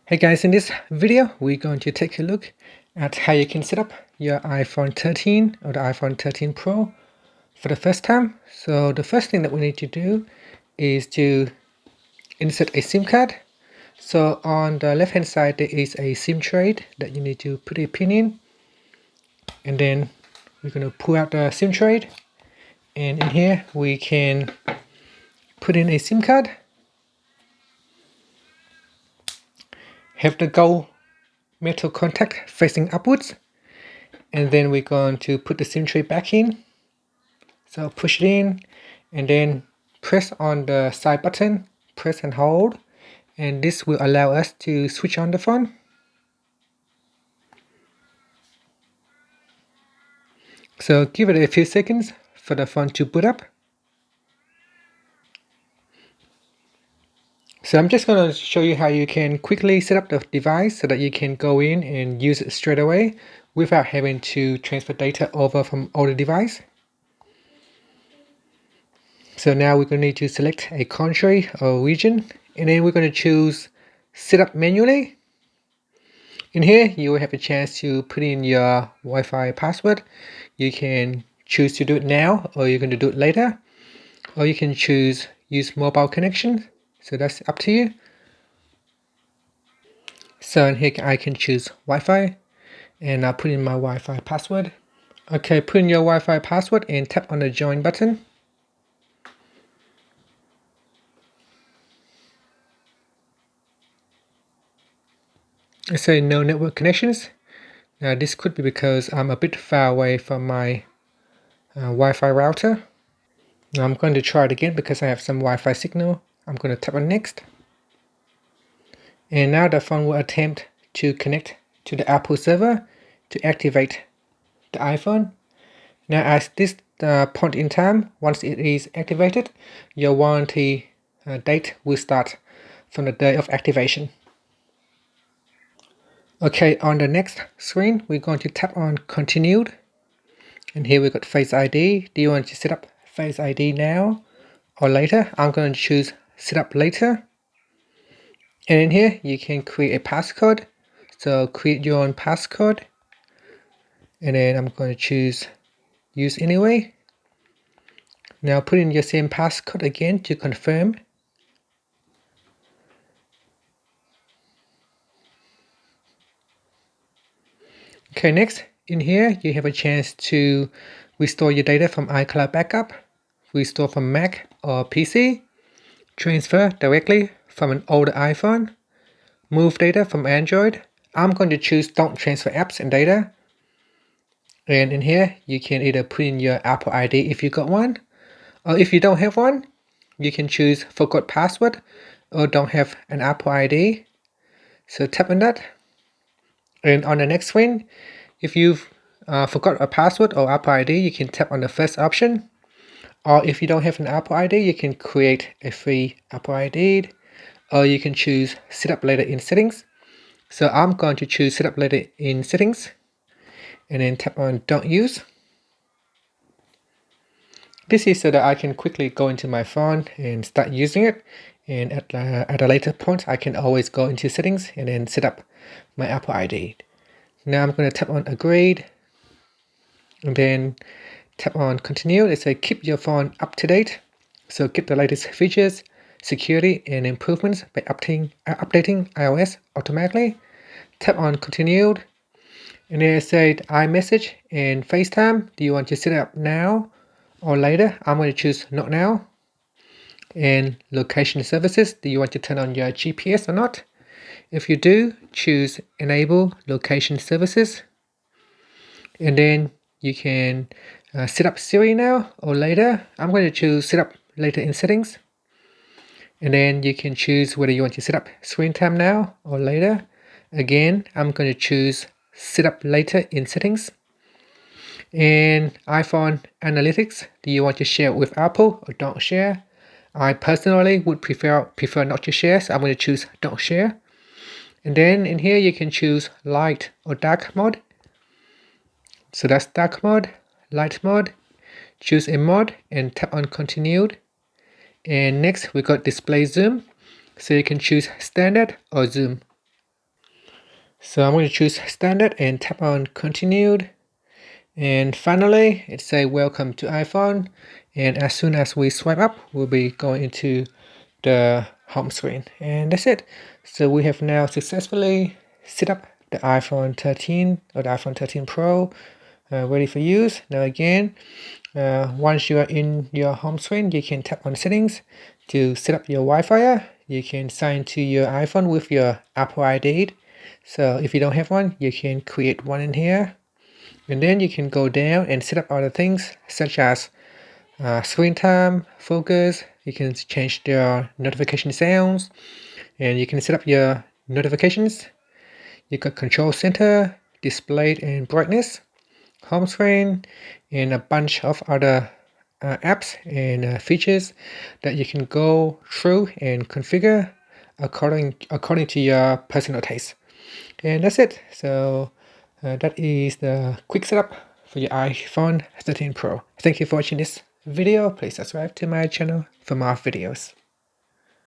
Hey guys, in this video we're going to take a look at how you can set up your iPhone 13 or the iPhone 13 Pro for the first time. So the first thing that we need to do is to insert a SIM card. So on the left hand side there is a SIM tray that you need to put a pin in, and then we're going to pull out the SIM tray, and in here we can put in a SIM card. Have the gold metal contact facing upwards, and then we're going to put the SIM tray back in. So push it in and then press on the side button, press and hold, and this will allow us to switch on the phone. So give it a few seconds for the phone to boot up. So I'm just going to show you how you can quickly set up the device so that you can go in and use it straight away without having to transfer data over from older device. So now we're going to need to select a country or region, and then we're going to choose set up manually. In here you will have a chance to put in your Wi-Fi password. You can choose to do it now, or you're going to do it later, or you can choose use mobile connection, so that's up to you. So in here I can choose Wi-Fi, and I'll put in my Wi-Fi password. Okay, put in your Wi-Fi password and tap on the join button. I say no network connections. Now this could be because I'm a bit far away from my Wi-Fi router. Now I'm going to try it again because I have some Wi-Fi signal. I'm going to tap on next. And now the phone will attempt to connect to the Apple server to activate the iPhone. Now at this point in time, once it is activated, your warranty date will start from the day of activation. Okay, on the next screen, we're going to tap on continued. And here we've got Face ID. Do you want to set up Face ID now or later? I'm going to choose set up later. And in here, you can create a passcode. So create your own passcode. And then I'm going to choose use anyway. Now put in your same passcode again to confirm. Okay, next in here you have a chance to restore your data from iCloud backup, restore from Mac or PC, transfer directly from an older iPhone, move data from Android. I'm going to choose don't transfer apps and data. And in here you can either put in your Apple ID if you got one, or if you don't have one, you can choose forgot password or don't have an Apple ID. So tap on that. And on the next screen, if you've forgot a password or Apple ID, you can tap on the first option. Or if you don't have an Apple ID, you can create a free Apple ID. Or you can choose set up later in settings. So I'm going to choose set up later in settings. And then tap on don't use. This is so that I can quickly go into my phone and start using it. And at a later point, I can always go into settings and then set up my Apple ID. Now I'm going to tap on agreed, and then tap on continue. It says keep your phone up to date. So get the latest features, security, and improvements by updating iOS automatically. Tap on continued, and then it said iMessage and FaceTime. Do you want to set it up now or later? I'm going to choose not now. And location services, do you want to turn on your GPS or not? If you do, choose enable location services, and then you can set up Siri now or later. I'm going to choose set up later in settings, and then you can choose whether you want to set up screen time now or later. Again, I'm going to choose set up later in settings. And iPhone analytics, do you want to share it with Apple or don't share? I personally would prefer not to share, so I'm going to choose don't share. And then in here you can choose light or dark mode. So that's dark mode, light mode. Choose a mode and tap on continued. And next we got display zoom. So you can choose standard or zoom. So I'm going to choose standard and tap on continued. And finally, it says welcome to iPhone. And as soon as we swipe up, we'll be going into the home screen. And that's it. So we have now successfully set up the iPhone 13 or the iPhone 13 Pro ready for use. Now again, once you are in your home screen, you can tap on settings to set up your Wi-Fi. You can sign to your iPhone with your Apple ID. So if you don't have one, you can create one in here. And then you can go down and set up other things such as screen time, focus. You can change your notification sounds, and you can set up your notifications. You got control center, display and brightness, home screen, and a bunch of other apps and features that you can go through and configure according to your personal taste. And that's it. So that is the quick setup for your iPhone 13 Pro. Thank you for watching this video. Please subscribe to my channel for more videos.